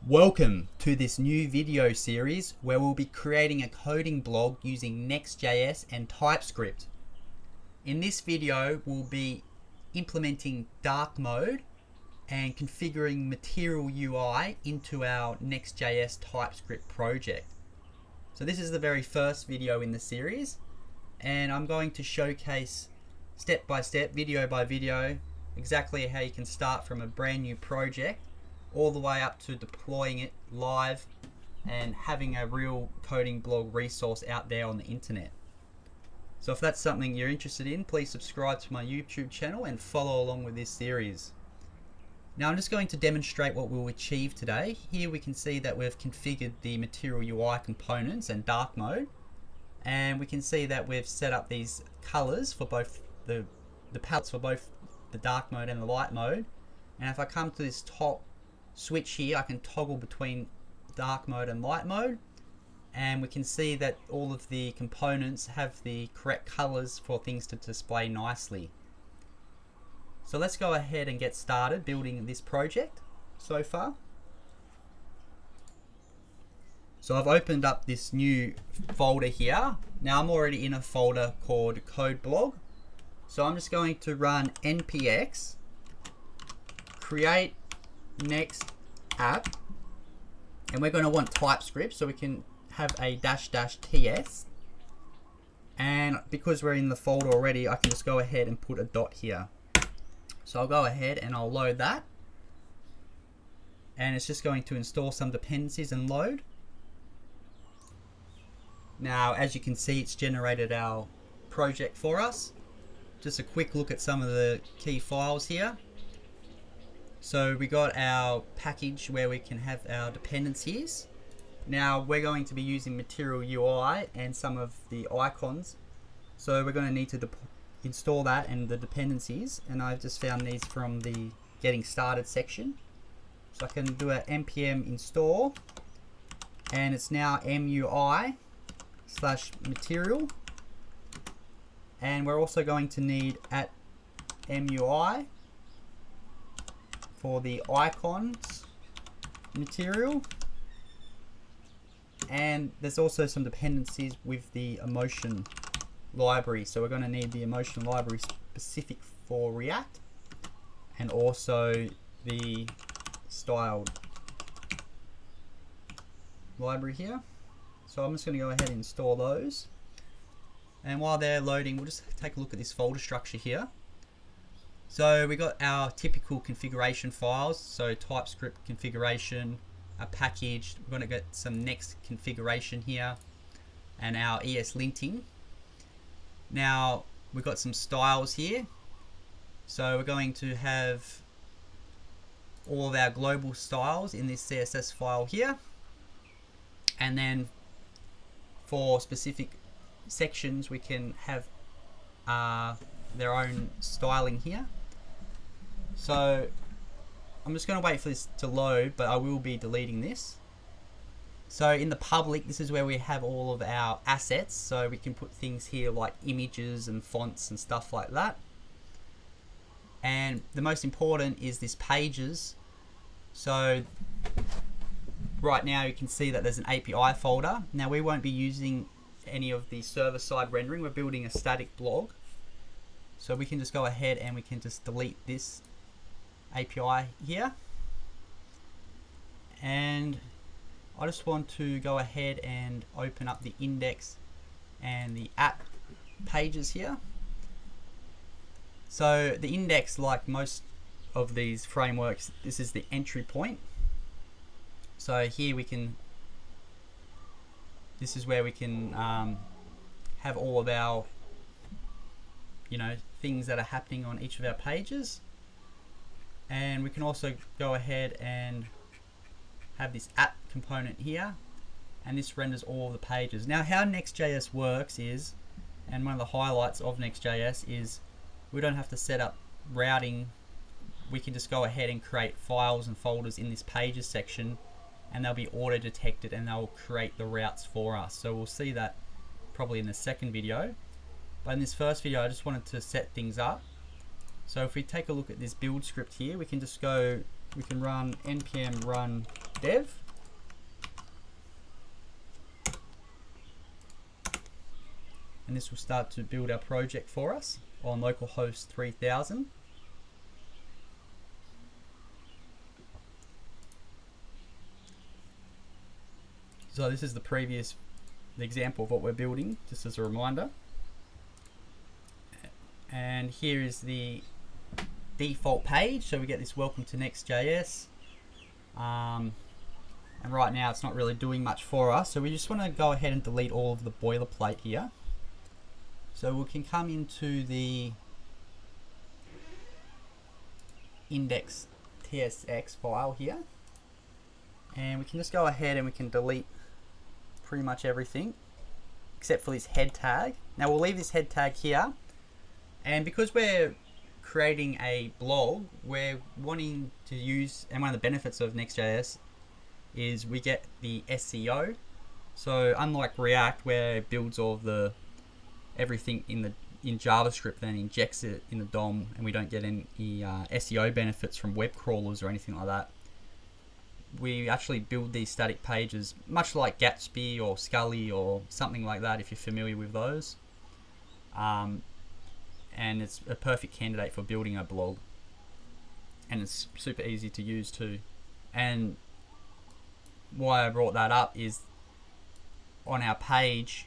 Welcome to this new video series where we'll be creating a coding blog using NextJS and TypeScript. In this video, we'll be implementing dark mode and configuring Material UI into our NextJS TypeScript project. So this is the very first video in the series, and I'm going to showcase step by step, video by video, exactly how you can start from a brand new project all the way up to deploying it live and having a real coding blog resource out there on the internet. So if that's something you're interested in, please subscribe to my YouTube channel and follow along with this series. Now I'm just going to demonstrate what we'll achieve today. Here we can see that we've configured the Material UI components and dark mode, and we can see that we've set up these colors for both the palettes for both the dark mode and the light mode. And if I come to this top switch here, I can toggle between dark mode and light mode, and we can see that all of the components have the correct colors for things to display nicely. So let's go ahead and get started building this project so far. So I've opened up this new folder here. Now I'm already in a folder called code blog. So I'm just going to run npx create next app, and we're going to want TypeScript, so we can have a --ts, and because we're in the folder already, I can just go ahead and put a dot here. So I'll go ahead and I'll load that, and it's just going to install some dependencies and load. Now as you can see, it's generated our project for us. Just a quick look at some of the key files here. So we got our package where we can have our dependencies. Now we're going to be using Material UI and some of the icons. So we're going to need to install that and the dependencies. And I've just found these from the getting started section. So I can do a npm install, and it's now MUI/material. And we're also going to need @MUI for the icons material, and there's also some dependencies with the emotion library. So we're going to need the emotion library specific for React, and also the styled library here. So I'm just going to go ahead and install those, and while they're loading, we'll just take a look at this folder structure here. So we got our typical configuration files, so TypeScript configuration, a package. We're going to get some next configuration here, and our ESLinting. Now we've got some styles here, so we're going to have all of our global styles in this CSS file here, and then for specific sections we can have their own styling here. So I'm just going to wait for this to load, but I will be deleting this. So in the public, this is where we have all of our assets, so we can put things here like images and fonts and stuff like that. And the most important is this pages. So right now you can see that there's an API folder. Now we won't be using any of the server-side rendering. We're building a static blog, so we can just go ahead and we can just delete this API here. And I just want to go ahead and open up the index and the app pages here. So the index, like most of these frameworks, this is the entry point. So here we can, this is where we can have all of our things that are happening on each of our pages. And we can also go ahead and have this app component here, and this renders all of the pages. Now how NextJS works is, and one of the highlights of NextJS is, we don't have to set up routing. We can just go ahead and create files and folders in this pages section, and they'll be auto detected and they'll create the routes for us. So we'll see that probably in the second video, but in this first video I just wanted to set things up. So if we take a look at this build script here, we can just go, we can run npm run dev. And this will start to build our project for us on localhost 3000. So this is the example of what we're building, just as a reminder. And here is the default page. So we get this welcome to Next.js. And right now it's not really doing much for us. So we just want to go ahead and delete all of the boilerplate here. So we can come into the index.tsx file here. And we can just go ahead and we can delete pretty much everything except for this head tag. Now we'll leave this head tag here, and because we're creating a blog, we're wanting to use, and one of the benefits of Next.js is we get the SEO. So unlike React, where it builds all the everything in JavaScript and injects it in the DOM, and we don't get any SEO benefits from web crawlers or anything like that, we actually build these static pages, much like Gatsby or Scully or something like that, if you're familiar with those. And it's a perfect candidate for building a blog. And it's super easy to use too. And why I brought that up is on our page,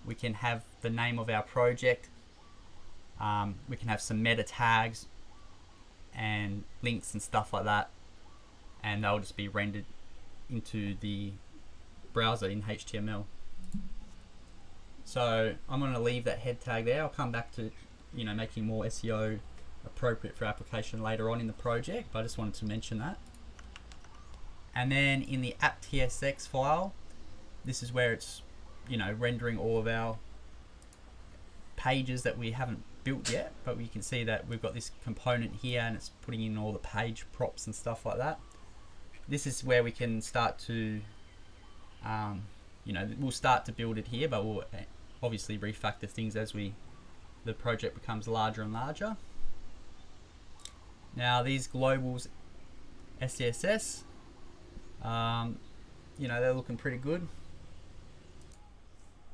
we can have the name of our project. We can have some meta tags and links and stuff like that. And they'll just be rendered into the browser in HTML. So I'm going to leave that head tag there. I'll come back to making more SEO appropriate for application later on in the project, but I just wanted to mention that. And then in the app.tsx file, this is where it's rendering all of our pages that we haven't built yet, but we can see that we've got this component here and it's putting in all the page props and stuff like that. This is where we can start to, we'll start to build it here, but we'll obviously refactor things as the project becomes larger and larger. Now these globals SCSS, they're looking pretty good.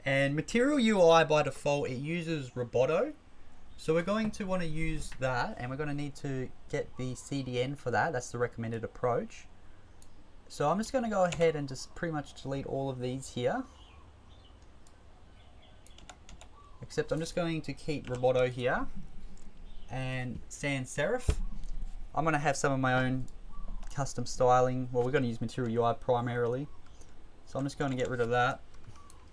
And Material UI by default, it uses Roboto. So we're going to want to use that, and we're going to need to get the CDN for that. That's the recommended approach. So I'm just going to go ahead and just pretty much delete all of these here. Except I'm just going to keep Roboto here and sans serif. I'm going to have some of my own custom styling. Well, we're going to use Material UI primarily. So I'm just going to get rid of that.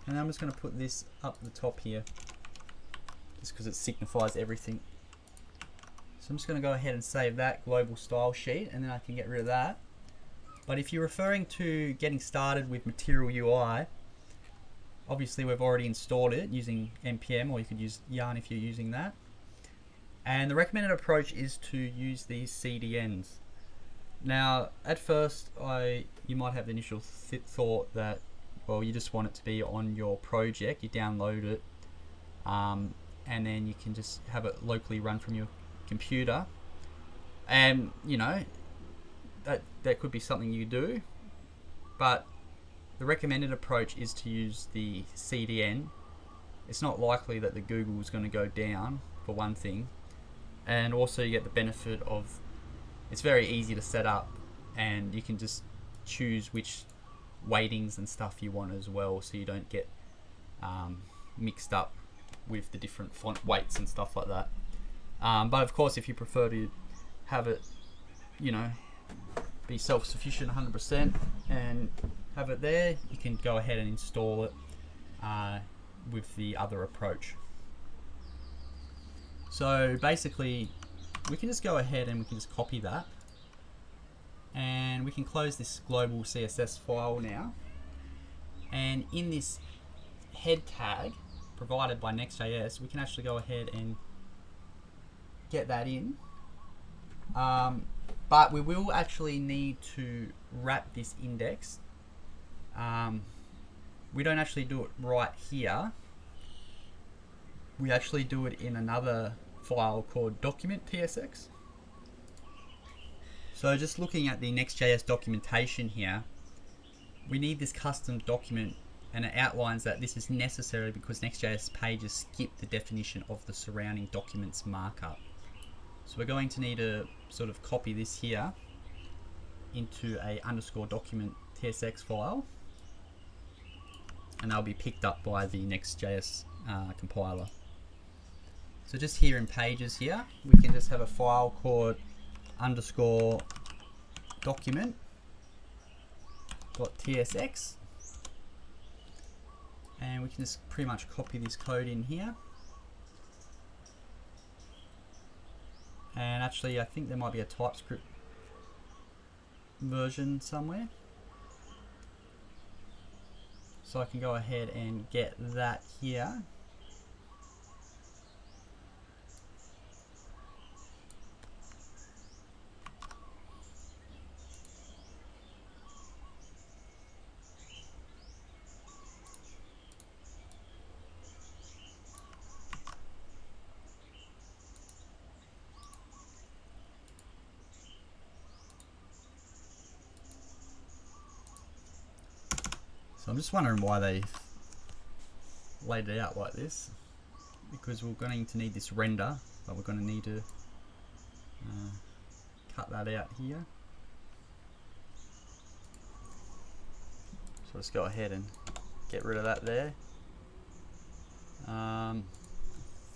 And I'm just going to put this up the top here, just because it signifies everything. So I'm just going to go ahead and save that global style sheet, and then I can get rid of that. But if you're referring to getting started with Material UI, obviously we've already installed it using npm, or you could use Yarn if you're using that. And the recommended approach is to use these CDNs. Now, at first, you might have the initial thought that, well, you just want it to be on your project. You download it, and then you can just have it locally run from your computer. And that could be something you do, but the recommended approach is to use the CDN. It's not likely that the Google is going to go down, for one thing, and also you get the benefit of it's very easy to set up, and you can just choose which weightings and stuff you want as well, so you don't get mixed up with the different font weights and stuff like that. But of course, if you prefer to have it, be self-sufficient 100% and have it there, you can go ahead and install it with the other approach. So basically, we can just go ahead and we can just copy that, and we can close this global CSS file now. And in this head tag provided by Next.js, we can actually go ahead and get that in. But we will actually need to wrap this index. We don't actually do it right here. We actually do it in another file called document.tsx. So just looking at the Next.js documentation here, we need this custom document, and it outlines that this is necessary because Next.js pages skip the definition of the surrounding document's markup. So we're going to need to sort of copy this here into a underscore document tsx file, and they'll be picked up by the Next.js compiler. So just here in pages here, we can just have a file called underscore document.tsx, and we can just pretty much copy this code in here. And actually, I think there might be a TypeScript version somewhere, so I can go ahead and get that here. So I'm just wondering why they laid it out like this, because we're going to need this render, but we're going to need to cut that out here. So let's go ahead and get rid of that there. I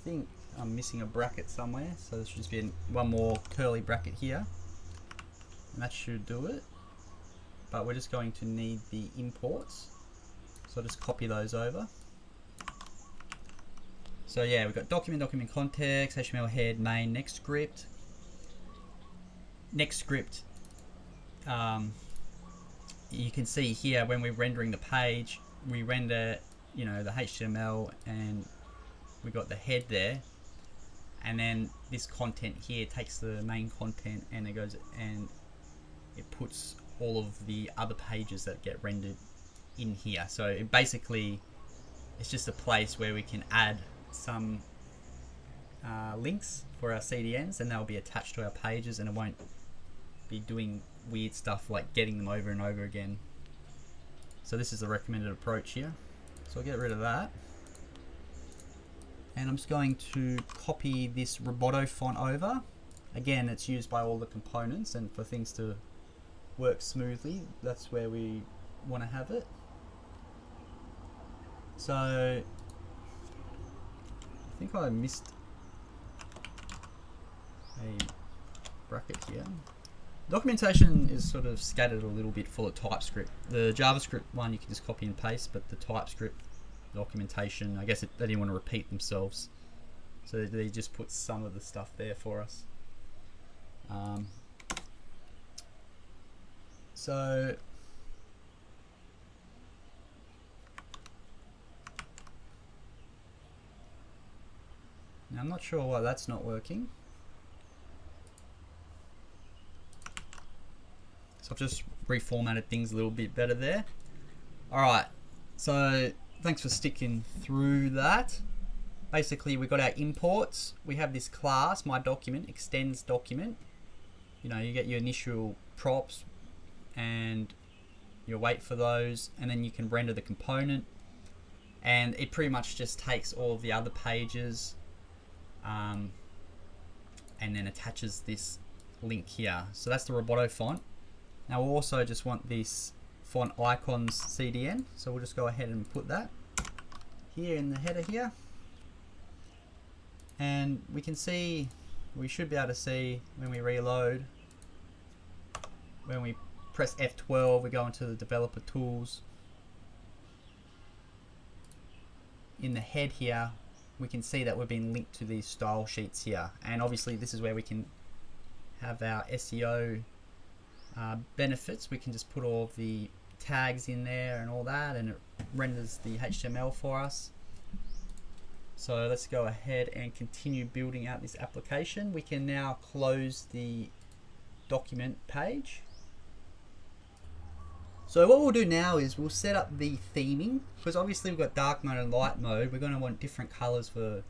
think I'm missing a bracket somewhere, so there should just be one more curly bracket here, and that should do it. But we're just going to need the imports, so I'll just copy those over. So yeah, we've got document context, HTML head, main, NextScript. NextScript, you can see here when we're rendering the page, we render, you know, the HTML, and we got the head there, and then this content here takes the main content and it goes and it puts all of the other pages that get rendered in here. So it basically, it's just a place where we can add some links for our CDNs, and they'll be attached to our pages, and it won't be doing weird stuff like getting them over and over again. So this is the recommended approach here. So I'll get rid of that, and I'm just going to copy this Roboto font over. Again, it's used by all the components, and for things to work smoothly, that's where we want to have it. So I think I missed a bracket here. Documentation is sort of scattered a little bit full of TypeScript. The JavaScript one you can just copy and paste, but the TypeScript documentation, I guess they didn't want to repeat themselves, so they just put some of the stuff there for us. So now I'm not sure why that's not working. So I've just reformatted things a little bit better there. Alright, so thanks for sticking through that. Basically, we got our imports. We have this class, my document, extends document. You know, you get your initial props and you wait for those, and then you can render the component, and it pretty much just takes all of the other pages and then attaches this link here. So that's the Roboto font. Now we'll also just want this font icons CDN, so we'll just go ahead and put that here in the header here, and we can see, we should be able to see when we reload, when we press F12, we go into the developer tools. In the head here, we can see that we've been linked to these style sheets here, and obviously this is where we can have our SEO benefits. We can just put all of the tags in there and all that, and it renders the HTML for us. So let's go ahead and continue building out this application. We can now close the document page. So what we'll do now is we'll set up the theming, because obviously we've got dark mode and light mode. We're going to want different colors for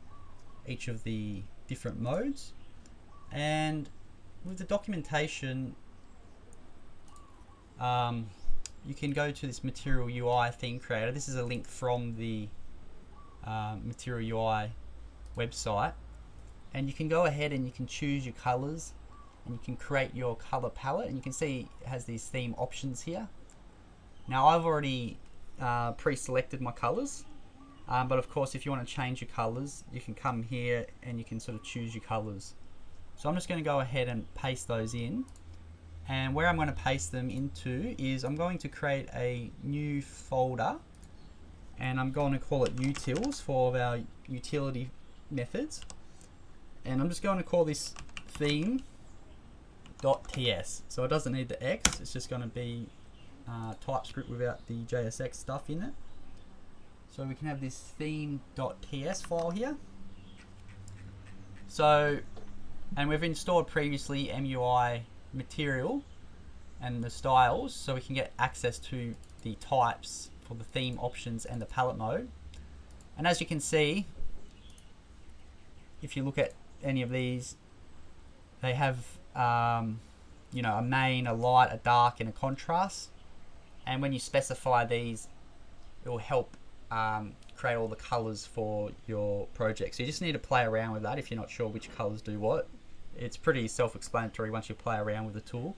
each of the different modes. And with the documentation, you can go to this Material UI theme creator. This is a link from the Material UI website, and you can go ahead and you can choose your colors, and you can create your color palette, and you can see it has these theme options here. Now I've already pre-selected my colors, but of course if you want to change your colors, you can come here and you can sort of choose your colors. So I'm just going to go ahead and paste those in, and where I'm going to paste them into is I'm going to create a new folder, and I'm going to call it utils for our utility methods, and I'm just going to call this theme.ts. So it doesn't need the X, it's just going to be TypeScript without the JSX stuff in it. So we can have this theme.ts file here. So, and we've installed previously MUI material and the styles, so we can get access to the types for the theme options and the palette mode. And as you can see, if you look at any of these, they have you know, a main, a light, a dark, and a contrast. And when you specify these, it will help create all the colors for your project. So you just need to play around with that if you're not sure which colors do what. It's pretty self-explanatory once you play around with the tool.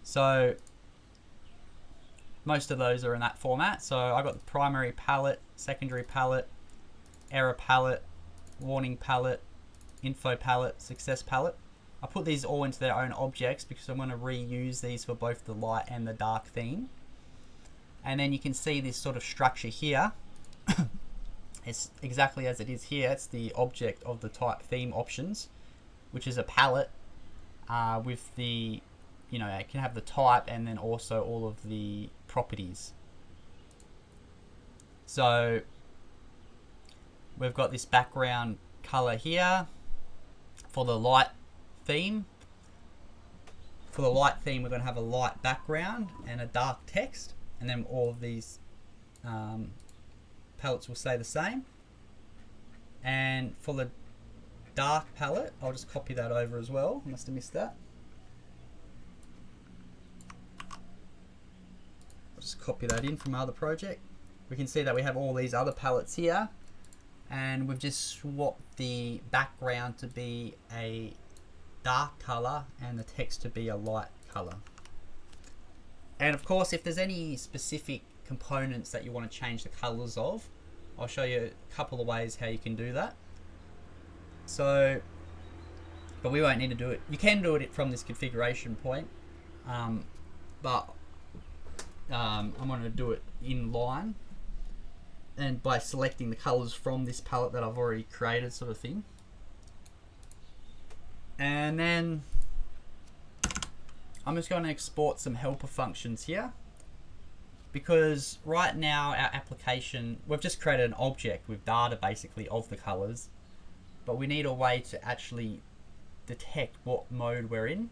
So most of those are in that format. So I got the primary palette, secondary palette, error palette, warning palette, info palette, success palette. I put these all into their own objects because I'm going to reuse these for both the light and the dark theme. And then you can see this sort of structure here. It's exactly as it is here. It's the object of the type theme options, which is a palette with the, you know, it can have the type and then also all of the properties. So we've got this background color here for the light theme. For the light theme, we're going to have a light background and a dark text, and then all of these palettes will stay the same. And for the dark palette, I'll just copy that over as well. I must have missed that. I'll just copy that in from my other project. We can see that we have all these other palettes here, and we've just swapped the background to be a dark color and the text to be a light color. And of course, if there's any specific components that you want to change the colors of, I'll show you a couple of ways how you can do that. So, but we won't need to do it. You can do it from this configuration point, but I'm going to do it in line and by selecting the colors from this palette that I've already created, sort of thing. And then I'm just going to export some helper functions here, because right now our application, we've just created an object with data basically of the colors, but we need a way to actually detect what mode we're in.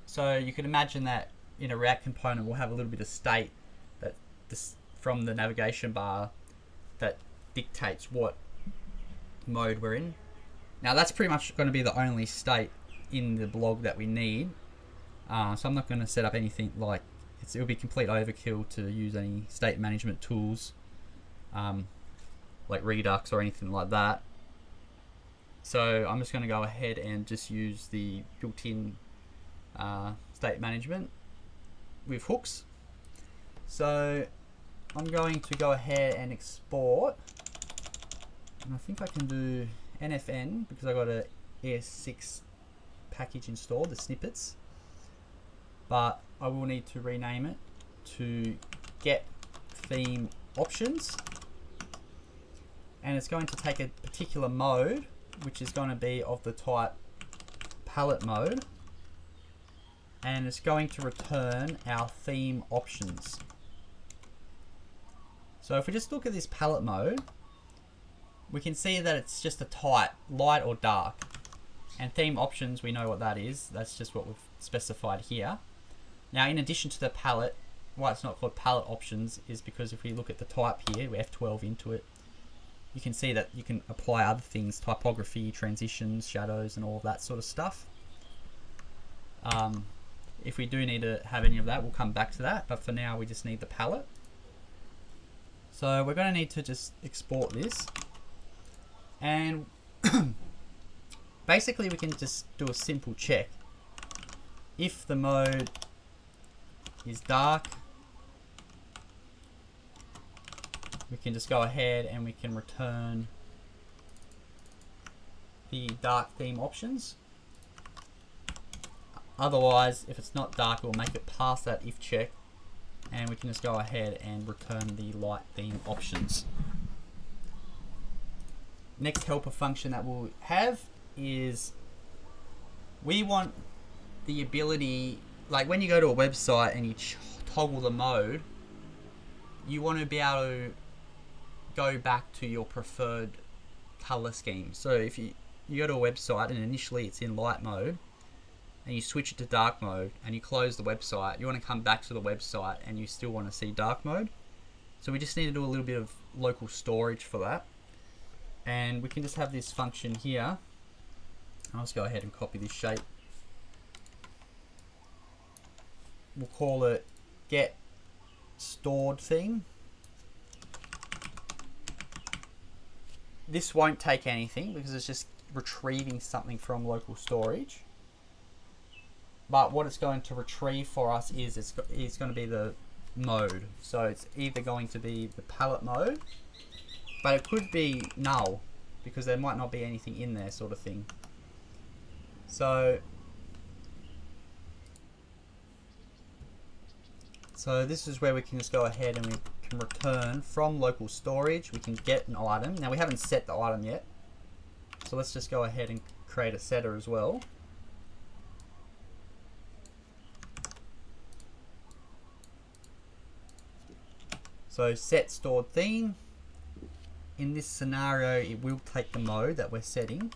So you can imagine that in a React component we'll have a little bit of state that this from the navigation bar that dictates what mode we're in. Now that's pretty much going to be the only state in the blog that we need. So I'm not going to set up anything like, it will be complete overkill to use any state management tools like Redux or anything like that. So I'm just going to go ahead and just use the built-in state management with hooks. So I'm going to go ahead and export, and I think I can do NFN because I got a ES6 package installed, the snippets, but I will need to rename it to get theme options, and it's going to take a particular mode, which is going to be of the type palette mode, and it's going to return our theme options. So if we just look at this palette mode, we can see that it's just a type, light or dark. And theme options, we know what that is. That's just what we've specified here. Now, in addition to the palette, why it's not called palette options is because if we look at the type here, we F12 into it, you can see that you can apply other things, typography, transitions, shadows, and all of that sort of stuff. If we do need to have any of that, we'll come back to that, but for now we just need the palette. So we're going to need to just export this, and basically we can just do a simple check. If the mode is dark, we can just go ahead and we can return the dark theme options. Otherwise, if it's not dark, we'll make it past that if check, and we can just go ahead and return the light theme options. Next helper function that we'll have is we want the ability, like when you go to a website and you toggle the mode, you want to be able to go back to your preferred color scheme. So if you go to a website and initially it's in light mode, and you switch it to dark mode and you close the website, you want to come back to the website and you still want to see dark mode. So we just need to do a little bit of local storage for that. And we can just have this function here. I'll just go ahead and copy this shape. We'll call it get stored theme. This won't take anything because it's just retrieving something from local storage. But what it's going to retrieve for us is it's going to be the mode. So it's either going to be the palette mode, but it could be null because there might not be anything in there, sort of thing. So this is where we can just go ahead and we can return from local storage. We can get an item. Now we haven't set the item yet, so let's just go ahead and create a setter as well. So set stored theme. In this scenario, it will take the mode that we're setting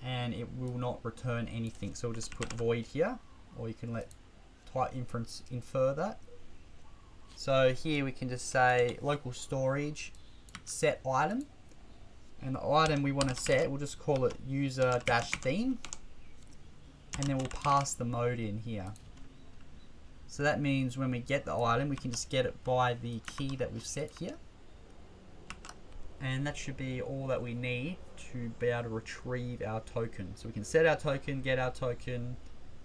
and it will not return anything. So we'll just put void here, or you can let type inference infer that. So here we can just say local storage set item, and the item we want to set, we'll just call it user-theme, and then we'll pass the mode in here. So that means when we get the item, we can just get it by the key that we've set here. And that should be all that we need to be able to retrieve our token. So we can set our token, get our token,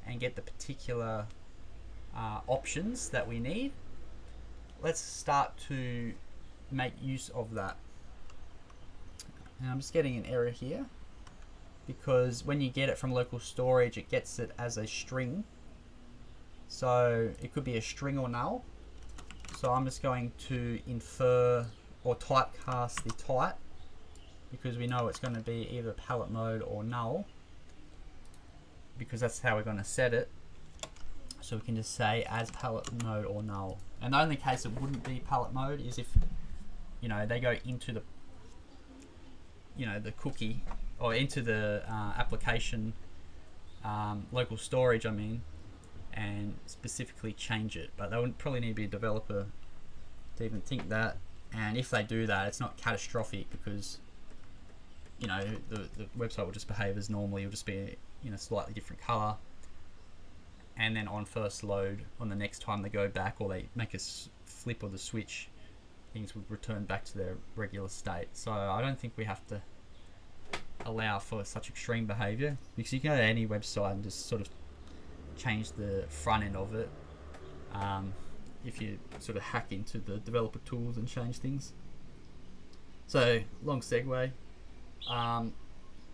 and get the particular options that we need. Let's start to make use of that. And I'm just getting an error here because when you get it from local storage, it gets it as a string. So it could be a string or null. So I'm just going to infer or typecast the type because we know it's going to be either palette mode or null because that's how we're going to set it. So we can just say as palette mode or null. And the only case it wouldn't be palette mode is if, you know, they go into the, you know, the cookie or into the application local storage, I mean, and specifically change it. But they would probably need to be a developer to even think that. And if they do that, it's not catastrophic because, you know, the website will just behave as normally. It'll just be in a slightly different color. And then on first load, on the next time they go back or they make a flip of the switch, things would return back to their regular state. So I don't think we have to allow for such extreme behavior because you can go to any website and just sort of change the front end of it if you sort of hack into the developer tools and change things. So long segue,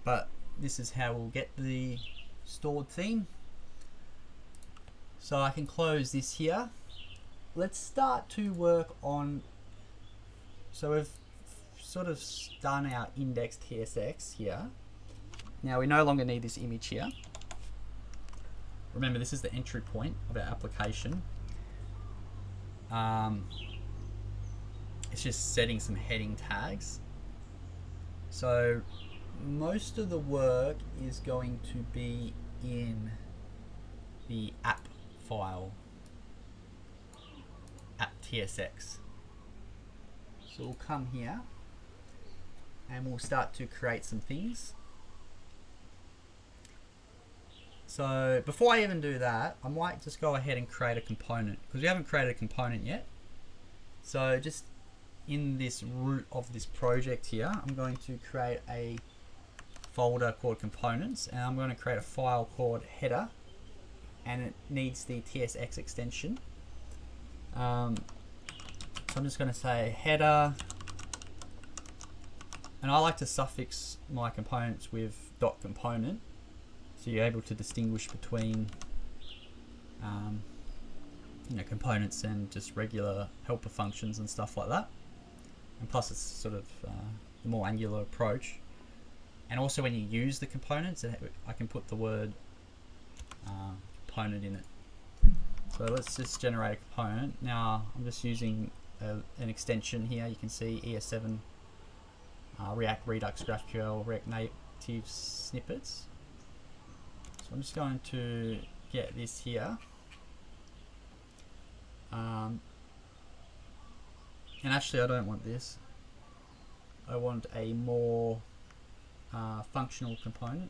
but this is how we'll get the stored theme. So I can close this here. Let's start to work on, so we've sort of done our index.tsx here. Now we no longer need this image here. Remember, this is the entry point of our application. It's just setting some heading tags. So most of the work is going to be in the app file, app.tsx. So we'll come here and we'll start to create some things. So before I even do that, I might just go ahead and create a component, because we haven't created a component yet. So just in this root of this project here, I'm going to create a folder called components, and I'm going to create a file called header, and it needs the TSX extension. So I'm just going to say header, and I like to suffix my components with .component, so you're able to distinguish between components and just regular helper functions and stuff like that. And plus it's sort of the more Angular approach. And also when you use the components, I can put the word component in it. So let's just generate a component. Now I'm just using an extension here. You can see ES7 React, Redux, GraphQL, React Native snippets. So I'm just going to get this here. And actually I don't want this. I want a more functional component.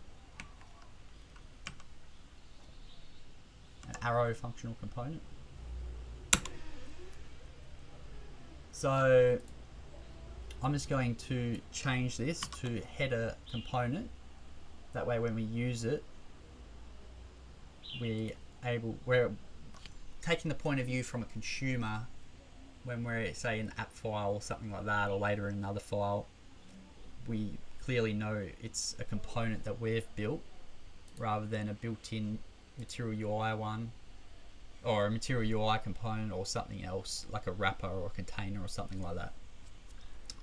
An arrow functional component. So I'm just going to change this to header component. That way when we use it, we're taking the point of view from a consumer when we're, say, an app file or something like that, or later in another file. We clearly know it's a component that we've built rather than a built-in Material UI one, or a Material UI component, or something else like a wrapper or a container or something like that.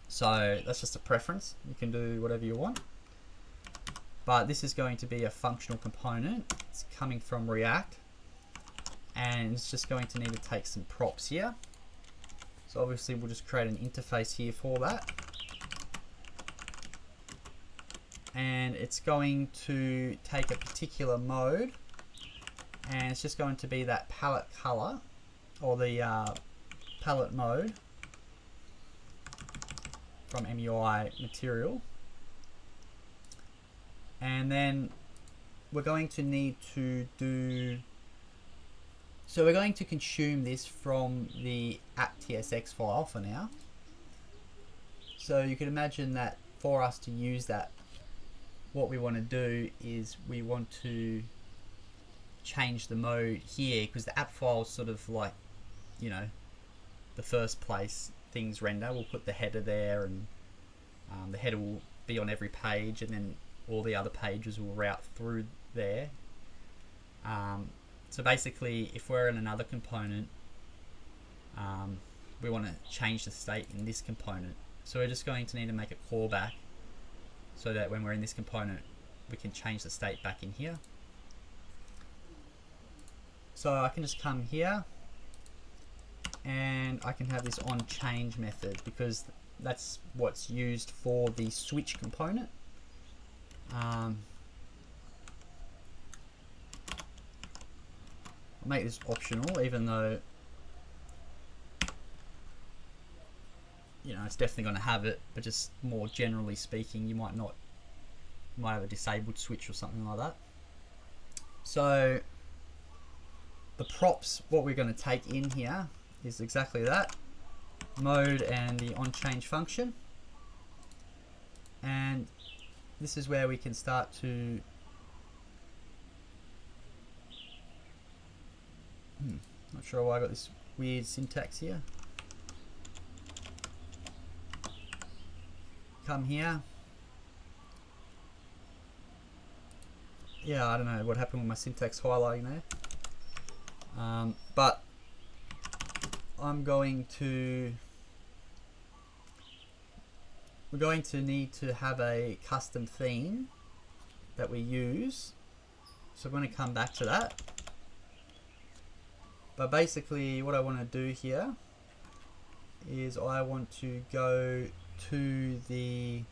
So that's just a preference. You can do whatever you want. But this is going to be a functional component. It's coming from React, and it's just going to need to take some props here. So obviously we'll just create an interface here for that. And it's going to take a particular mode, and it's just going to be that palette color, or the palette mode from MUI material. And then we're going to need to do, so we're going to consume this from the app.tsx file for now. So you can imagine that for us to use that, what we want to do is we want to change the mode here, because the app file is sort of like, the first place things render. We'll put the header there, and the header will be on every page, and then all the other pages will route through there. So basically, if we're in another component, we want to change the state in this component. So we're just going to need to make a callback so that when we're in this component, we can change the state back in here. So I can just come here, and I can have this onChange method, because that's what's used for the switch component. I'll make this optional, even though it's definitely going to have it, but just more generally speaking, you might have a disabled switch or something like that. So the props, what we're going to take in here is exactly that, mode and the onChange function. And this is where we can start to not sure why I got this weird syntax here. Come here. Yeah, I don't know what happened with my syntax highlighting there. But we're going to need to have a custom theme that we use. So I'm going to come back to that. But basically what I want to do here is I want to go to the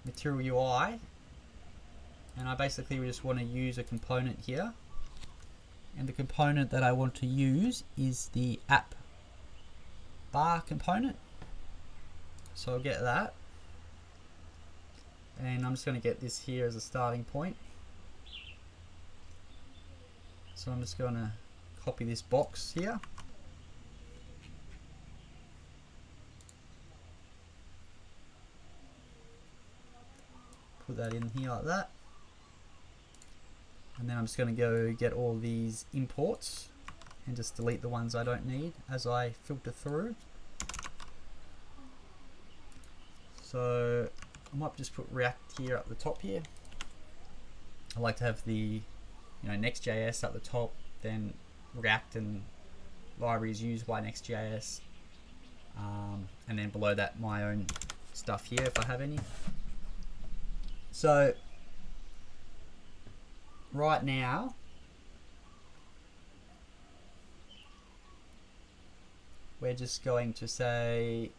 Material UI, and I basically just want to use a component here, and the component that I want to use is the app bar component. So I'll get that, and I'm just going to get this here as a starting point. So I'm just going to copy this box here. Put that in here like that. And then I'm just going to go get all these imports and just delete the ones I don't need as I filter through. So I might just put React here at the top here. I like to have the NextJS at the top, then React and libraries used by NextJS, and then below that my own stuff here if I have any. So right now we're just going to say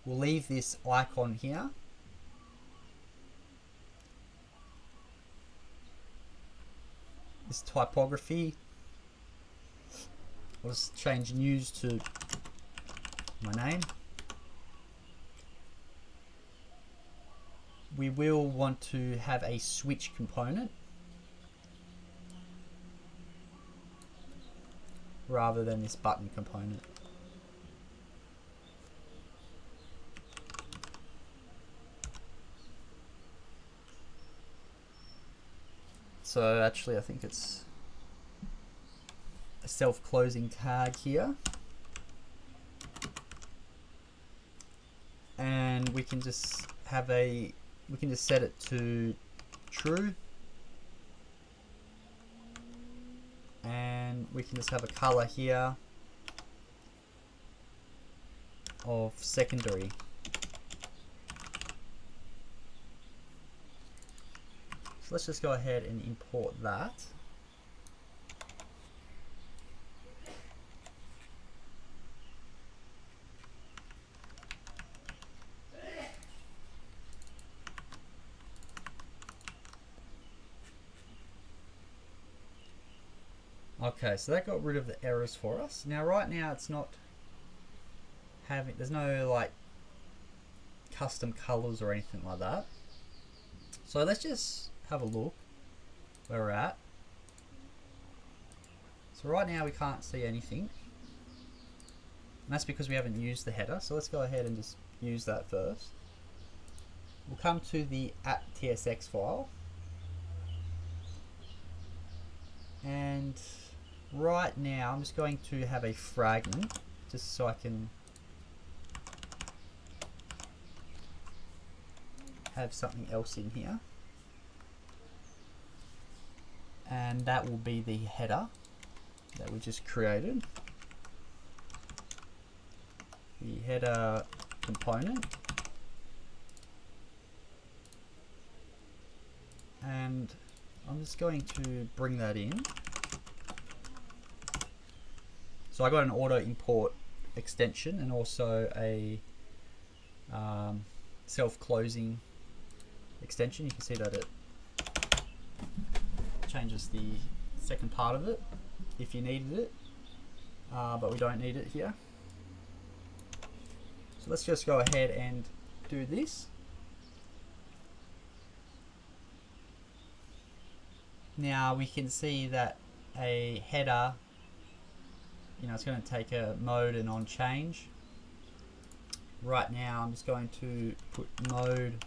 we'll leave this icon here. This typography, I'll just change news to my name. We will want to have a switch component rather than this button component. So actually I think it's a self-closing tag here. And we can just have we can just set it to true. And we can just have a color here of secondary. So let's just go ahead and import that. Okay, so that got rid of the errors for us. Now right now it's not having, there's no like custom colors or anything like that. So let's just have a look where we're at. So right now we can't see anything. And that's because we haven't used the header. So let's go ahead and just use that first. We'll come to the @tsx file. And right now I'm just going to have a fragment just so I can have something else in here. And that will be the header that we just created. The header component. And I'm just going to bring that in. So I got an auto import extension and also a self-closing extension. You can see that it changes the second part of it if you needed it, but we don't need it here. So let's just go ahead and do this. Now we can see that a header, it's going to take a mode and on change. Right now I'm just going to put mode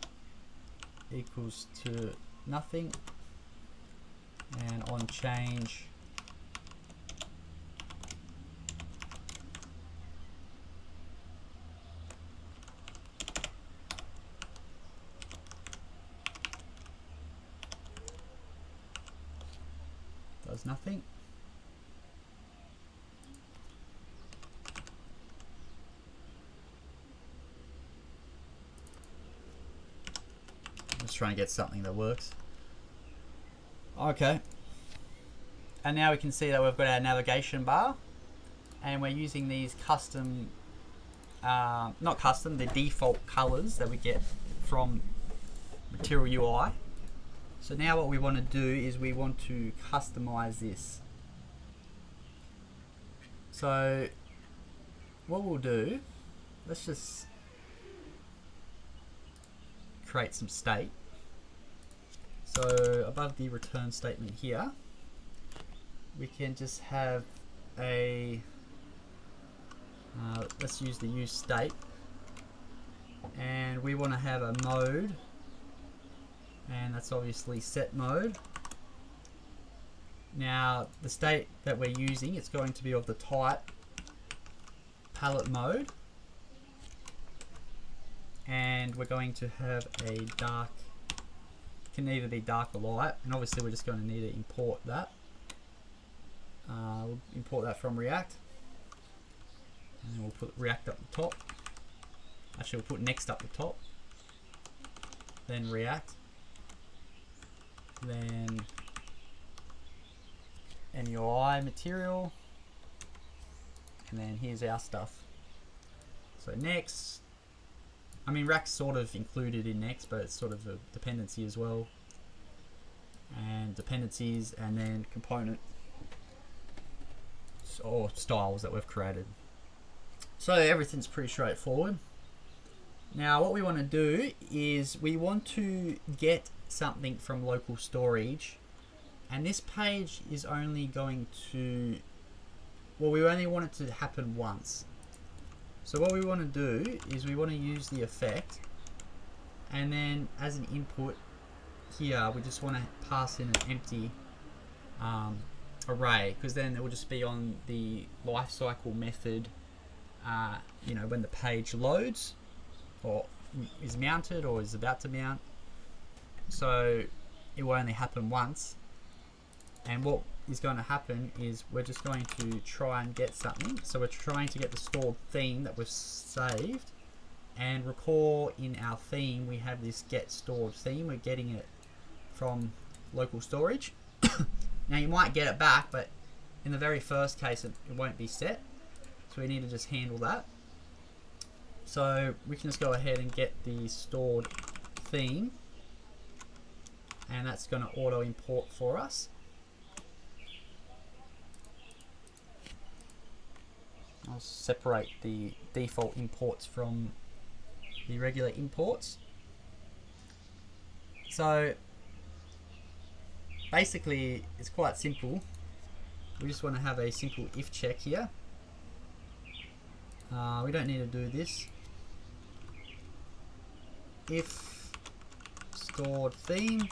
equals to nothing and on change does nothing. Just trying to get something that works. Okay. And now we can see that we've got our navigation bar and we're using these custom, not custom, the default colors that we get from Material UI. So now what we want to do is we want to customize this. So what we'll do, let's just create some state. So above the return statement here, we can just have a let's use the use state, and we want to have a mode, and that's obviously set mode. Now the state that we're using, it's going to be of the type palette mode, and we're going to have a dark, can either be dark or light, and obviously we're just going to need to import that. We'll import that from React, and then we'll put React up the top. Actually, we'll put Next up the top, then React, then MUI material, and then here's our stuff. So Next, I mean React's sort of included in Next, but it's sort of a dependency as well, and dependencies, and then component or styles that we've created. So everything's pretty straightforward. Now what we want to do is we want to get something from local storage, and this page is only going to, well, we only want it to happen once. So what we want to do is we want to use the effect, and then as an input here we just want to pass in an empty array, because then it will just be on the lifecycle method, you know, when the page loads or is mounted or is about to mount. So it will only happen once, and what is going to happen is we're just going to try and get something. So we're trying to get the stored theme that we've saved, and recall in our theme we have this get stored theme. We're getting it from local storage. Now you might get it back, but in the very first case it won't be set, so we need to just handle that. So we can just go ahead and get the stored theme, and that's going to auto import for us. I'll separate the default imports from the regular imports. So basically it's quite simple. We just want to have a simple if check here. We don't need to do this. If stored theme,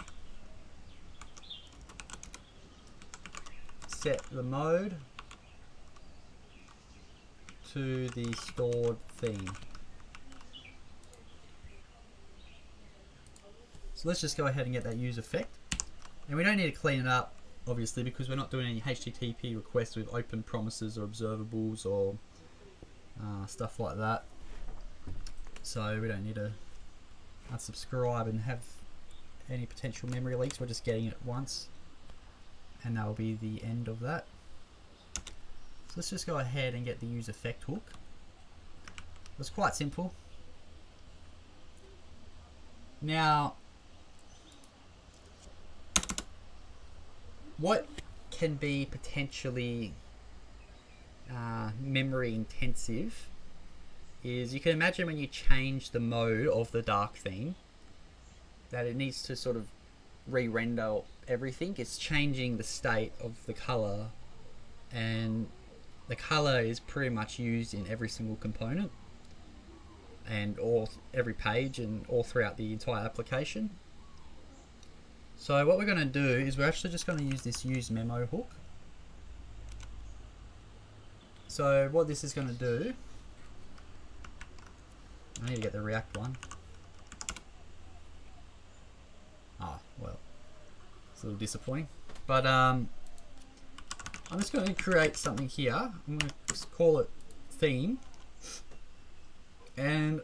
set the mode to the stored theme. So let's just go ahead and get that use effect. And we don't need to clean it up, obviously, because we're not doing any HTTP requests with open promises or observables or stuff like that. So we don't need to unsubscribe and have any potential memory leaks. We're just getting it once, and that will be the end of that. So let's just go ahead and get the use effect hook. It's quite simple. Now, what can be potentially memory intensive is, you can imagine when you change the mode of the dark theme, that it needs to sort of re-render everything. It's changing the state of the color, and the color is pretty much used in every single component and every page and all throughout the entire application. So what we're going to do is we're actually just going to use this use memo hook. So what this is going to do, I need to get the React one. Ah, well, it's a little disappointing. But I'm just going to create something here. I'm going to just call it theme. And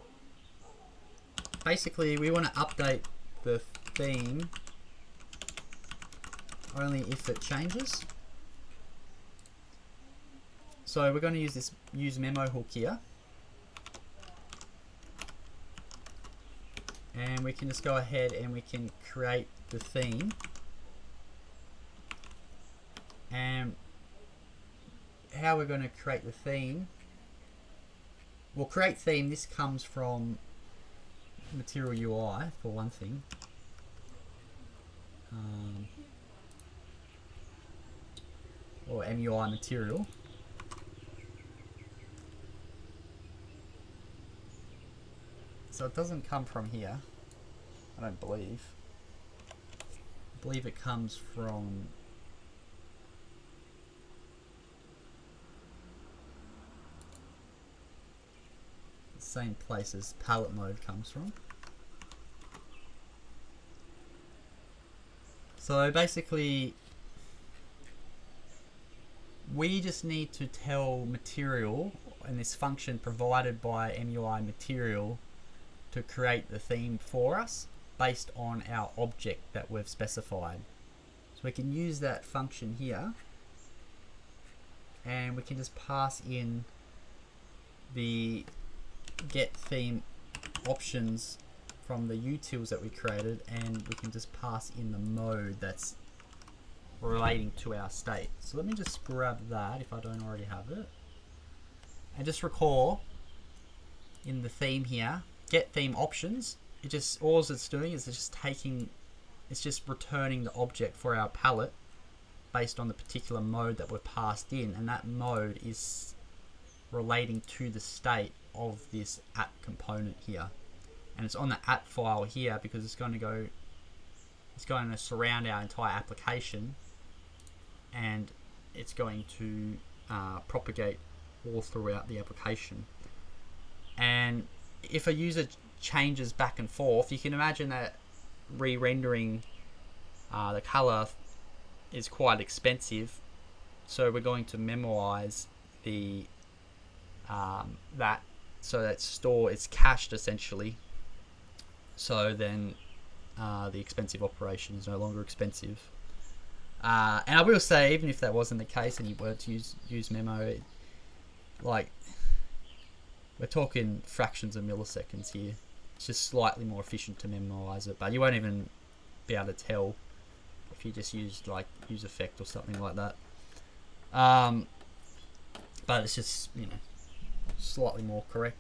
basically we want to update the theme only if it changes. So we're going to use this use memo hook here, and we can just go ahead and we can create the theme. And how we're going to create the theme, we'll create theme. This comes from Material UI for one thing. or MUI material. So it doesn't come from here, I don't believe. I believe it comes from the same place as palette mode comes from. So basically, we just need to tell material and this function provided by MUI material to create the theme for us based on our object that we've specified. So we can use that function here, and we can just pass in the get theme options from the utils that we created, and we can just pass in the mode that's relating to our state. So let me just grab that if I don't already have it, and just recall in the theme here, get theme options, it just, all it's doing is it's just returning the object for our palette based on the particular mode that we've passed in, and that mode is relating to the state of this app component here, and it's on the app file here because it's going to surround our entire application, and it's going to propagate all throughout the application. And if a user changes back and forth, you can imagine that re-rendering the color is quite expensive, so we're going to memorize the that, so that it's cached essentially, so then the expensive operation is no longer expensive. And I will say, even if that wasn't the case and you were to use memo, like, we're talking fractions of milliseconds here. It's just slightly more efficient to memorize it, but you won't even be able to tell if you just used like use effect or something like that. But it's just, slightly more correct.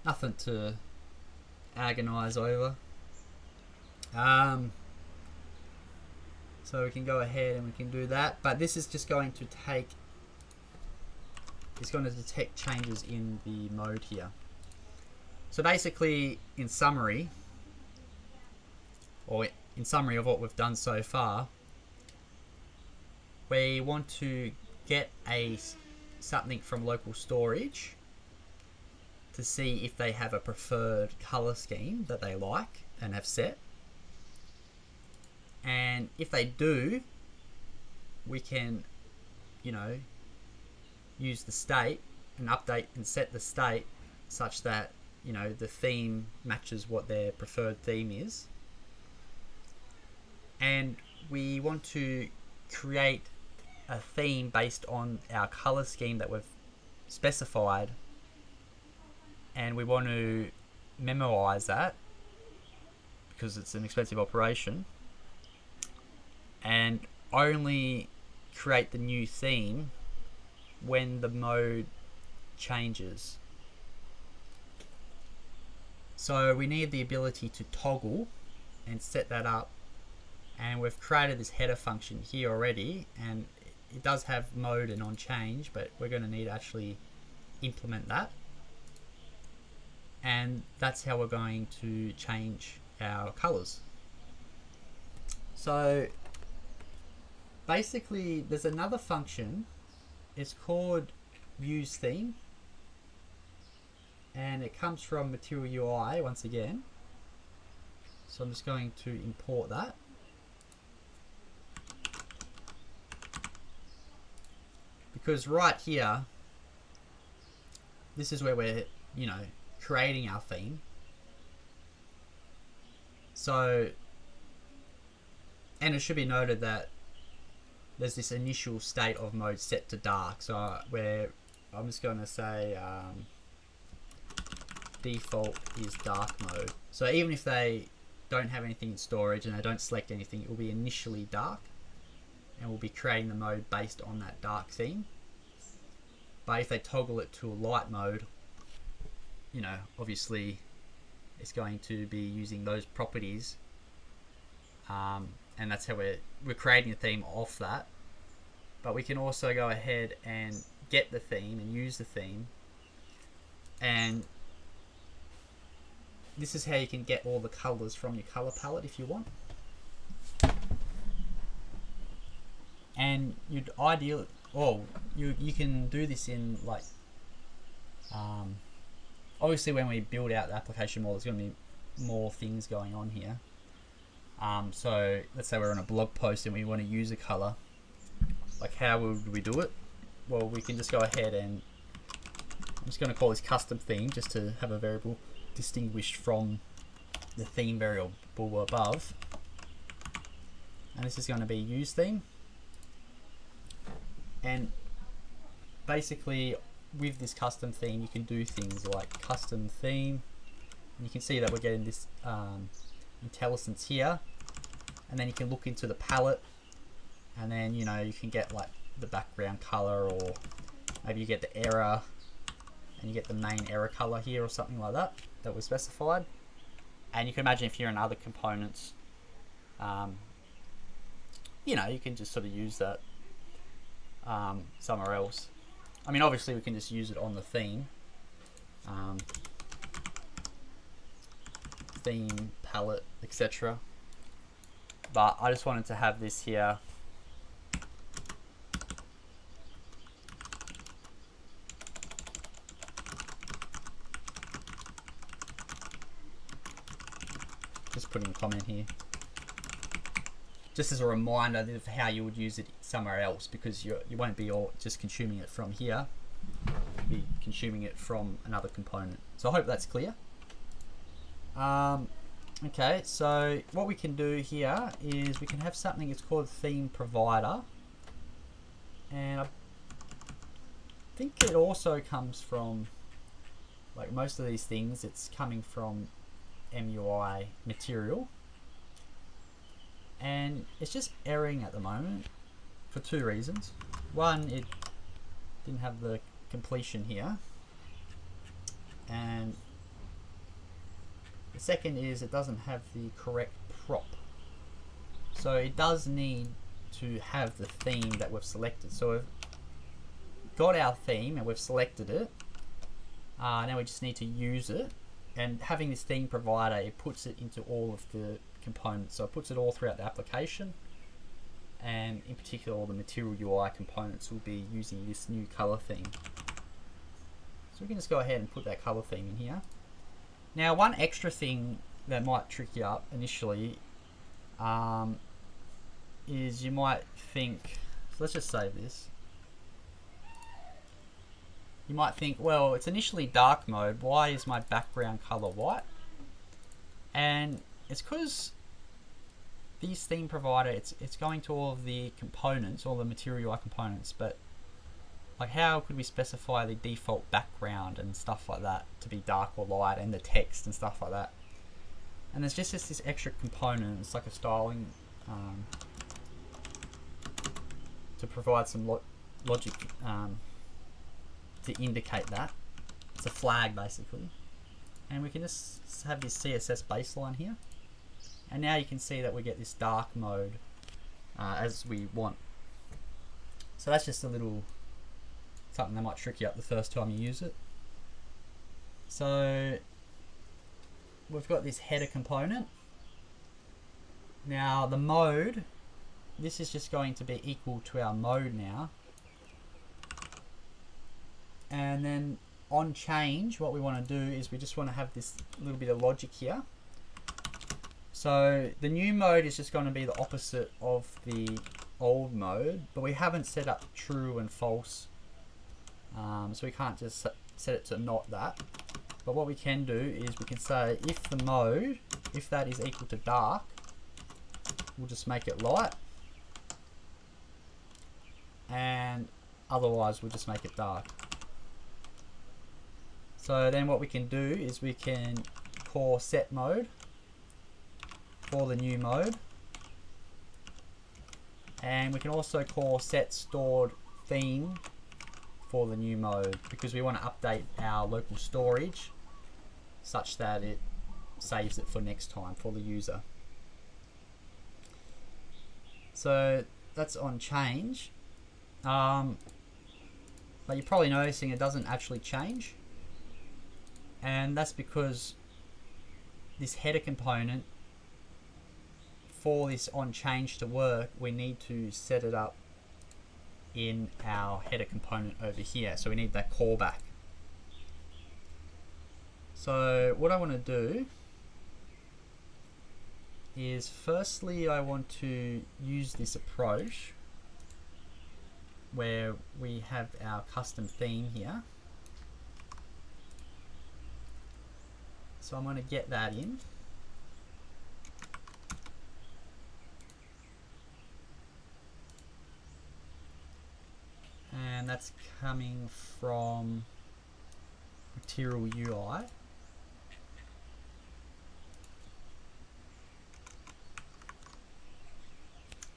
Nothing to agonize over. So we can go ahead and we can do that, but this is just going to it's going to detect changes in the mode here. So basically, in summary of what we've done so far, we want to get something from local storage to see if they have a preferred color scheme that they like and have set. And if they do, we can, use the state and update and set the state such that, the theme matches what their preferred theme is. And we want to create a theme based on our color scheme that we've specified, and we want to memorize that because it's an expensive operation, and only create the new theme when the mode changes. So we need the ability to toggle and set that up, and we've created this header function here already, and it does have mode and on change, but we're going to need to actually implement that, and that's how we're going to change our colors. So basically there's another function, it's called views theme, and it comes from Material UI once again. So I'm just going to import that. Because right here, this is where we're, creating our theme. So, and it should be noted that there's this initial state of mode set to dark. So I'm just going to say default is dark mode. So even if they don't have anything in storage and they don't select anything, it will be initially dark, and we'll be creating the mode based on that dark theme. But if they toggle it to a light mode, obviously it's going to be using those properties, and that's how we're creating a theme off that. but we can also go ahead and get the theme and use the theme. And this is how you can get all the colors from your color palette if you want. And you'd ideally, you can do this in like, obviously when we build out the application more, there's going to be more things going on here. So let's say we're on a blog post and we want to use a color. Like, how would we do it? Well, we can just go ahead and I'm just going to call this custom theme just to have a variable distinguished from the theme variable above. And this is going to be use theme. And basically with this custom theme you can do things like custom theme, and you can see that we're getting this IntelliSense here, and then you can look into the palette, and then you can get like the background color, or maybe you get the error and you get the main error color here or something like that was specified. And you can imagine if you're in other components, you can just sort of use that somewhere else. I mean, obviously we can just use it on the theme, theme, palette, etc. But I just wanted to have this here. Just putting a comment here, just as a reminder of how you would use it somewhere else, because you won't be all just consuming it from here, you'll be consuming it from another component. So I hope that's clear. Okay, so what we can do here is we can have something that's called theme provider, and I think it also comes from, like most of these things, it's coming from MUI material, and it's just erroring at the moment for two reasons. One, it didn't have the completion here, and the second is it doesn't have the correct prop. So it does need to have the theme that we've selected. So we've got our theme and we've selected it, now we just need to use it. And having this theme provider, it puts it into all of the components. So it puts it all throughout the application, and in particular all the material UI components will be using this new color theme. So we can just go ahead and put that color theme in here. Now, one extra thing that might trick you up initially is you might think, so let's just save this. You might think, well, it's initially dark mode, why is my background color white? And it's because this theme provider, it's going to all of the components, all the material UI components, but like how could we specify the default background and stuff like that to be dark or light, and the text and stuff like that? And there's just this extra component, it's like a styling to provide some logic to indicate that. It's a flag basically, and we can just have this CSS baseline here, and now you can see that we get this dark mode as we want. So that's just a little something that might trick you up the first time you use it. So we've got this header component. Now the mode, this is just going to be equal to our mode now. And then on change, what we want to do is we just want to have this little bit of logic here. So the new mode is just going to be the opposite of the old mode, but we haven't set up true and false, so we can't just set it to not that. But what we can do is we can say if the mode, if that is equal to dark, we'll just make it light, and otherwise we'll just make it dark. So then what we can do is we can call set mode for the new mode, and we can also call set stored theme for the new mode, because we want to update our local storage such that it saves it for next time for the user. So that's on change. but you're probably noticing it doesn't actually change, and that's because this header component, for this onChange to work, we need to set it up in our header component over here. So we need that callback. So what I want to do is, firstly, I want to use this approach where we have our custom theme here. So I'm going to get that in. And that's coming from Material UI.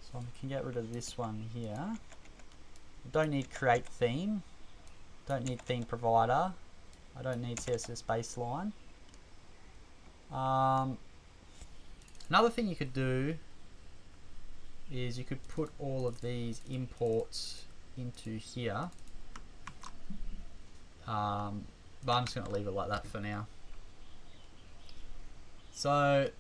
So I can get rid of this one here. I don't need create theme. Don't need theme provider. I don't need CSS baseline. Another thing you could do is you could put all of these imports into here. But I'm just going to leave it like that for now. So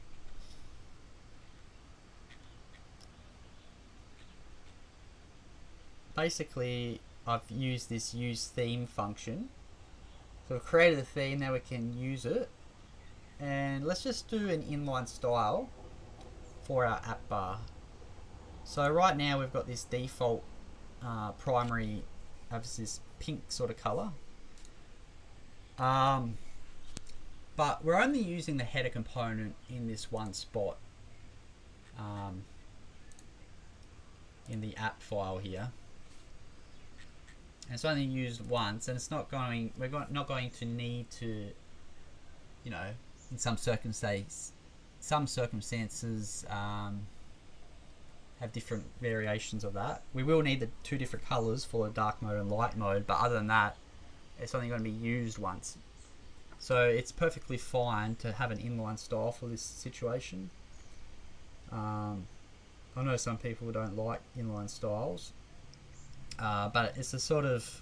basically I've used this use theme function. So we've created a theme, now we can use it. And let's just do an inline style for our app bar. So right now we've got this default primary, has this pink sort of color. But we're only using the header component in this one spot in the app file here. And it's only used once, and it's not going, not going to need to, you know, in some circumstances have different variations of that. We will need the two different colors for dark mode and light mode, but other than that, it's only going to be used once. So it's perfectly fine to have an inline style for this situation. I know some people don't like inline styles, but it's a sort of,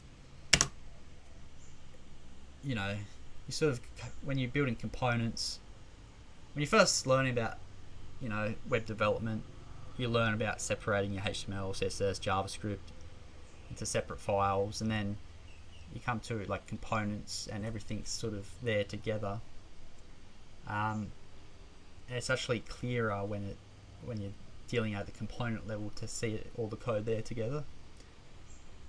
you know, you sort of, when you're building components, when you first learn about, you know, web development, you learn about separating your HTML, CSS, JavaScript into separate files, and then you come to like components and everything's sort of there together. And it's actually clearer when you're dealing at the component level to see all the code there together.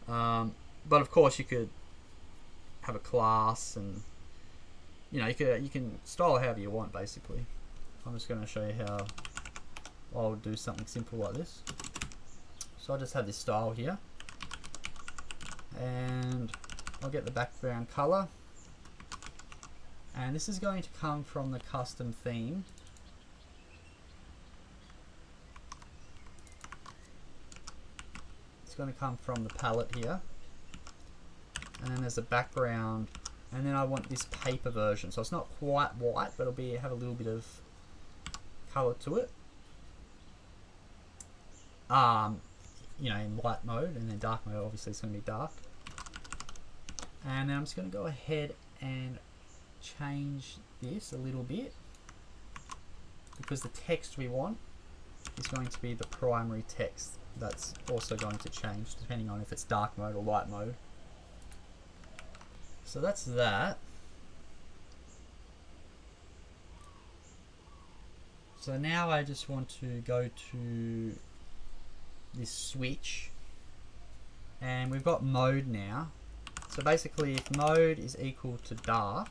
But of course you could have a class, and you know, you can style it however you want basically. I'm just going to show you how I would do something simple like this. So I just have this style here, and I'll get the background color, and this is going to come from the custom theme. It's going to come from the palette here, and then there's a background, and then I want this paper version, so it's not quite white, but it'll have a little bit of color to it. You know, in light mode, and then dark mode obviously it's going to be dark. And then I'm just going to go ahead and change this a little bit, because the text we want is going to be the primary text. That's also going to change depending on if it's dark mode or light mode. So that's that. So now I just want to go to this switch, and we've got mode now. So basically, if mode is equal to dark,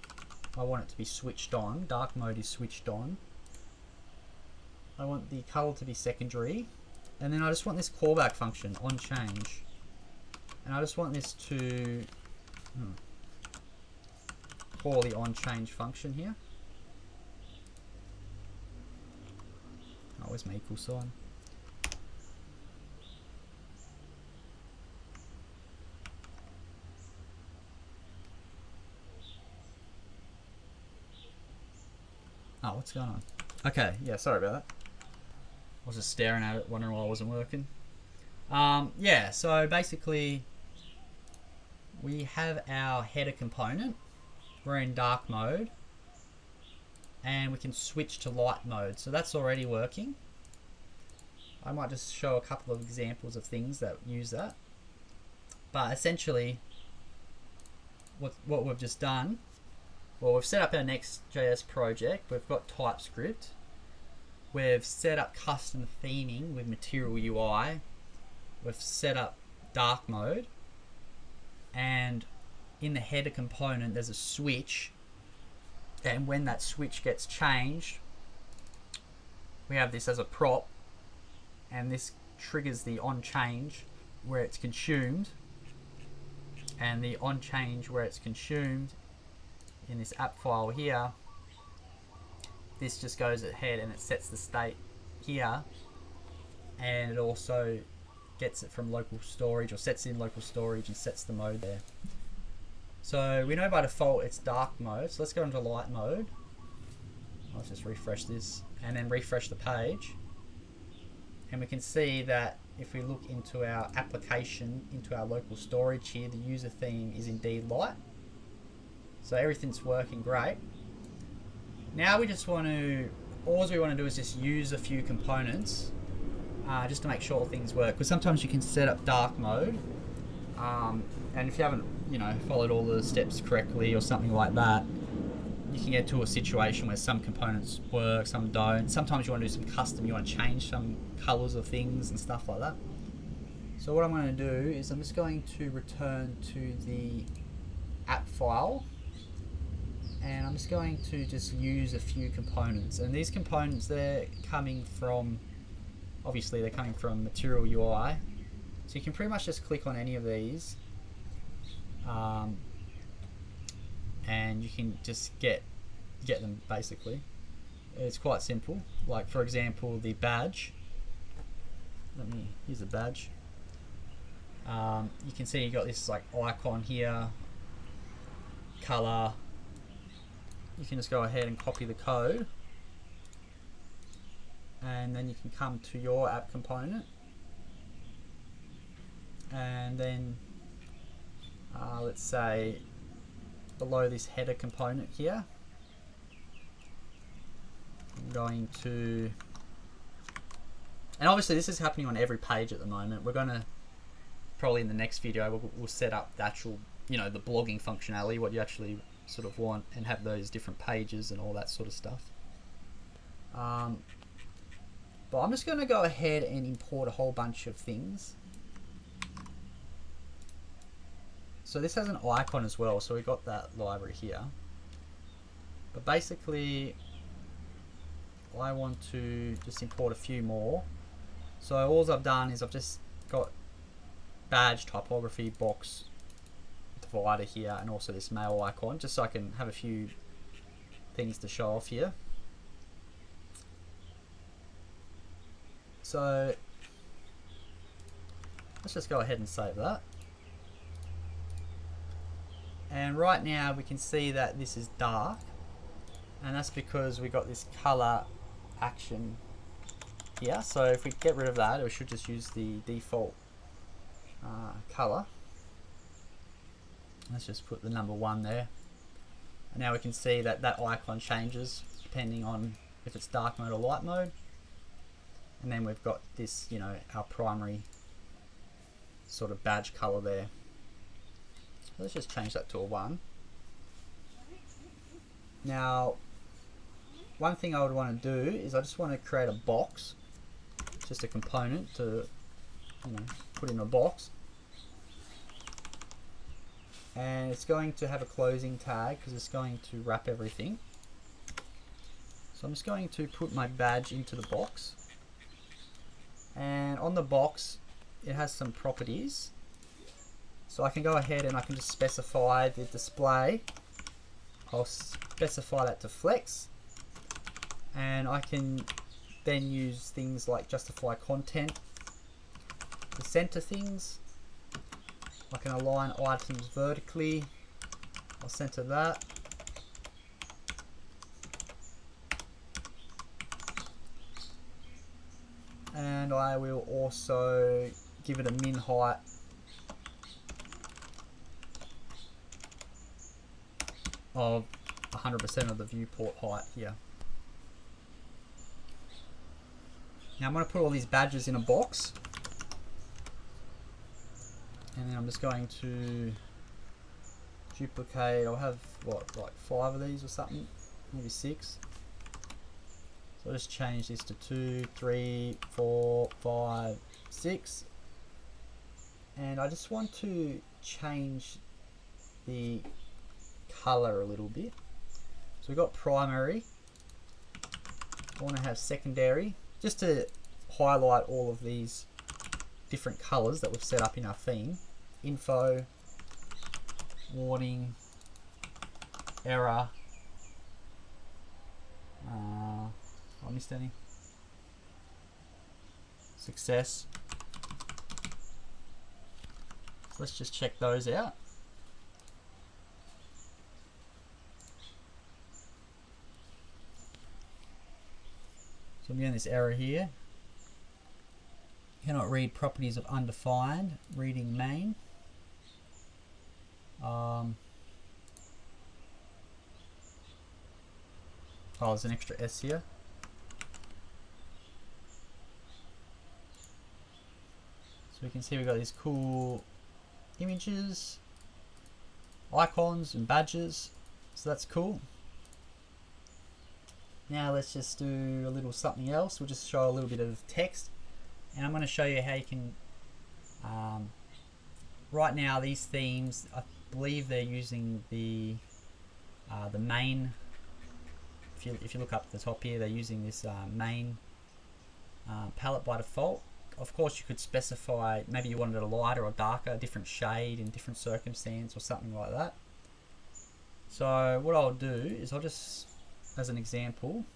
I want it to be switched on. Dark mode is switched on. I want the color to be secondary, and then I just want this callback function on change, and I just want this to call the on change function here. Oh, where's my equal sign? Oh, what's going on? Okay, yeah, sorry about that. I was just staring at it, wondering why it wasn't working. Yeah, so basically we have our header component. We're in dark mode, and we can switch to light mode. So that's already working. I might just show a couple of examples of things that use that. But essentially, what we've just done, well, we've set up our Next.js project. We've got TypeScript. We've set up custom theming with Material UI. We've set up dark mode. And in the header component, there's a switch. And when that switch gets changed, we have this as a prop. And this triggers the on change where it's consumed. And the on change where it's consumed in this app file here, this just goes ahead and it sets the state here, and it also gets it from local storage, or sets it in local storage and sets the mode there. So we know by default it's dark mode, so let's go into light mode. Let's just refresh this and then refresh the page, and we can see that if we look into our application, into our local storage here, the user theme is indeed light. So everything's working great. Now we just want to, all we want to do is just use a few components just to make sure things work. Because sometimes you can set up dark mode, and if you haven't, followed all the steps correctly or something like that, you can get to a situation where some components work, some don't. Sometimes you want to do some custom, you want to change some colors of things and stuff like that. So what I'm going to do is I'm just going to return to the app file, and I'm just going to just use a few components. And these components, they're coming from, obviously they're coming from Material UI. So you can pretty much just click on any of these, and you can just get them basically. It's quite simple. Like for example, the badge. Here's a badge. You can see you got this like icon here, color. You can just go ahead and copy the code, and then you can come to your app component, and then let's say below this header component here, I'm going to, and obviously this is happening on every page at the moment. We're going to probably in the next video we'll set up the actual, the blogging functionality, what you actually sort of want, and have those different pages and all that sort of stuff. But I'm just going to go ahead and import a whole bunch of things. So this has an icon as well, so we got that library here. But basically I want to just import a few more. So all I've done is I've just got badge, typography, box, divider here, and also this mail icon, just so I can have a few things to show off here. So let's just go ahead and save that. And right now we can see that this is dark, and that's because we got this color action here. So if we get rid of that, we should just use the default color. Let's just put the number 1 there. And now we can see that that icon changes depending on if it's dark mode or light mode. And then we've got this, our primary sort of badge color there. So let's just change that to a 1. Now, one thing I would want to do is I just want to create a box, just a component to, put in a box. And it's going to have a closing tag because it's going to wrap everything. So I'm just going to put my badge into the box. And on the box, it has some properties. So I can go ahead and I can just specify the display. I'll specify that to flex. And I can then use things like justify content to center things. I can align items vertically. I'll center that. And I will also give it a min height of 100% of the viewport height here. Now I'm going to put all these badges in a box, and then I'm just going to duplicate. I'll have what, like 5 of these or something, maybe 6. So I'll just change this to 2, 3, 4, 5, 6, and I just want to change the color a little bit. So we've got primary. I want to have secondary, just to highlight all of these different colors that we've set up in our theme. Info, warning, error. I missed any? Success. So let's just check those out. So I'm getting this error here. Cannot read properties of undefined. Reading main. Oh, there's an extra S here. So we can see we've got these cool images, icons and badges. So that's cool. Now let's just do a little something else. We'll just show a little bit of text, and I'm going to show you how you can right now these themes, I believe they're using the main. If you look up at the top here, they're using this main palette by default. Of course you could specify, maybe you wanted it a lighter or darker, a different shade in different circumstance or something like that. So what I'll do is I'll just, as an example,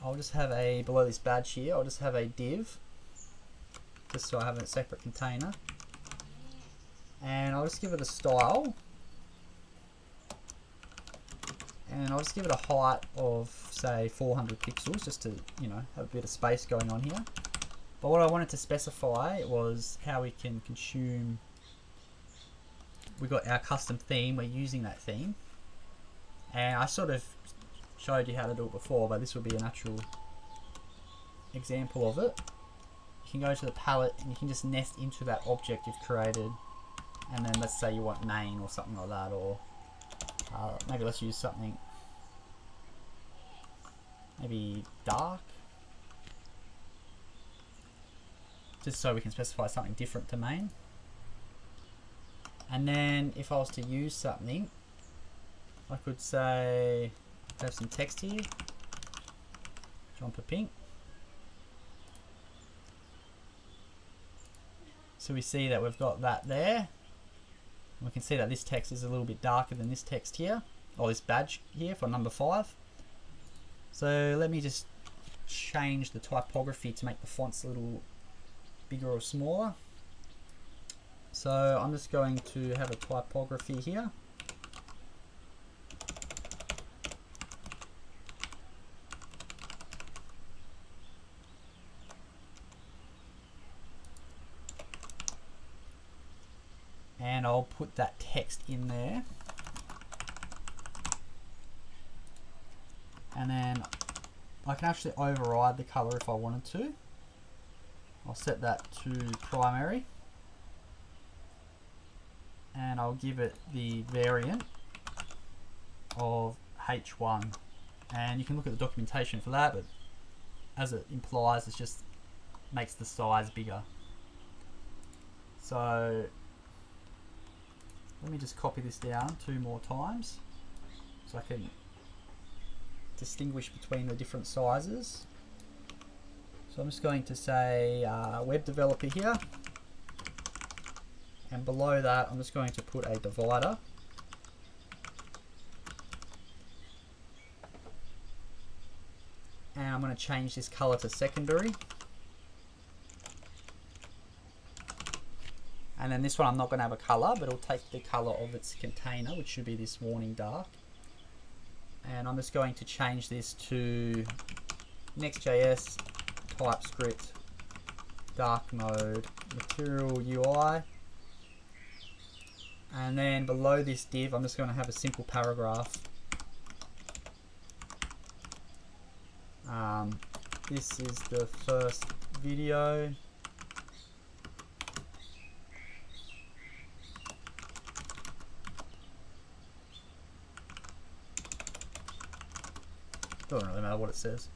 I'll just have a, below this badge here, I'll just have a div, just so I have a separate container, and I'll just give it a style, and I'll just give it a height of say 400 pixels, just to, you know, have a bit of space going on here. But what I wanted to specify was how we can consume. We got our custom theme, we're using that theme, and I sort of showed you how to do it before, but this will be an actual example of it. You can go to the palette and you can just nest into that object you've created, and then let's say you want main or something like that, or maybe let's use something maybe dark, just so we can specify something different to main. And then if I was to use something, I could say, have some text here, jumper pink. So we see that we've got that there. And we can see that this text is a little bit darker than this text here, or this badge here for number 5. So let me just change the typography to make the fonts a little bigger or smaller. So I'm just going to have a typography here. And I'll put that text in there. And then I can actually override the color if I wanted to. I'll set that to primary. And I'll give it the variant of H1. And you can look at the documentation for that, but as it implies, it just makes the size bigger. So let me just copy this down 2 more times so I can distinguish between the different sizes. So I'm just going to say web developer here, and below that I'm just going to put a divider, and I'm going to change this color to secondary. And then this one I'm not going to have a color, but it'll take the color of its container, which should be this warning dark. And I'm just going to change this to NextJS TypeScript dark mode material UI, and then below this div I'm just going to have a simple paragraph. This is the first video. Doesn't really matter what it says.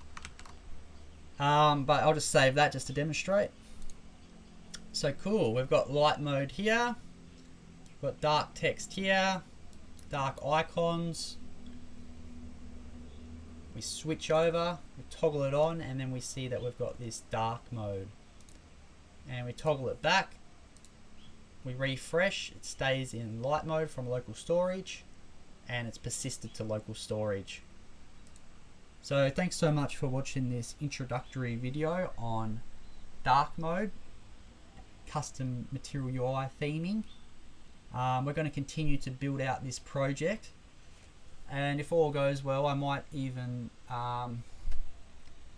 But I'll just save that just to demonstrate. So cool, we've got light mode here, we've got dark text here, dark icons. We switch over, we toggle it on, and then we see that we've got this dark mode. And we toggle it back, we refresh, it stays in light mode from local storage, and it's persisted to local storage. So thanks so much for watching this introductory video on dark mode, custom material UI theming. We're going to continue to build out this project, and if all goes well I might even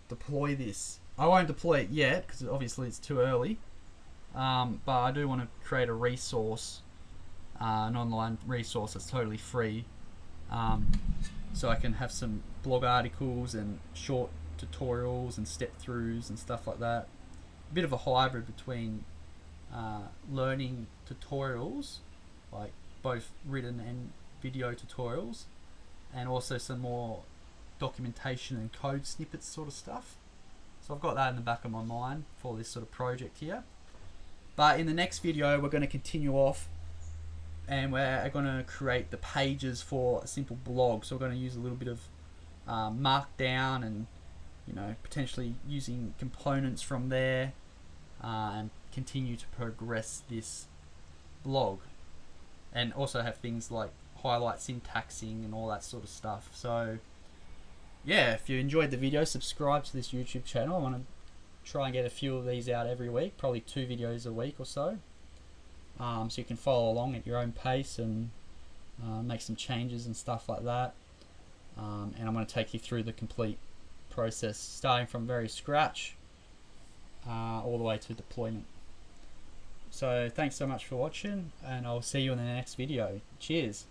deploy this. I won't deploy it yet because obviously it's too early, but I do want to create a resource, an online resource that's totally free, so I can have some blog articles and short tutorials and step throughs and stuff like that. A bit of a hybrid between learning tutorials, like both written and video tutorials, and also some more documentation and code snippets sort of stuff. So I've got that in the back of my mind for this sort of project here. But in the next video we're going to continue off, and we're going to create the pages for a simple blog. So we're going to use a little bit of markdown, and potentially using components from there, and continue to progress this blog, and also have things like highlight syntaxing and all that sort of stuff. So yeah, if you enjoyed the video, subscribe to this YouTube channel. I want to try and get a few of these out every week, probably 2 videos a week or so. So you can follow along at your own pace and make some changes and stuff like that. And I'm going to take you through the complete process, starting from very scratch all the way to deployment. So thanks so much for watching, and I'll see you in the next video. Cheers.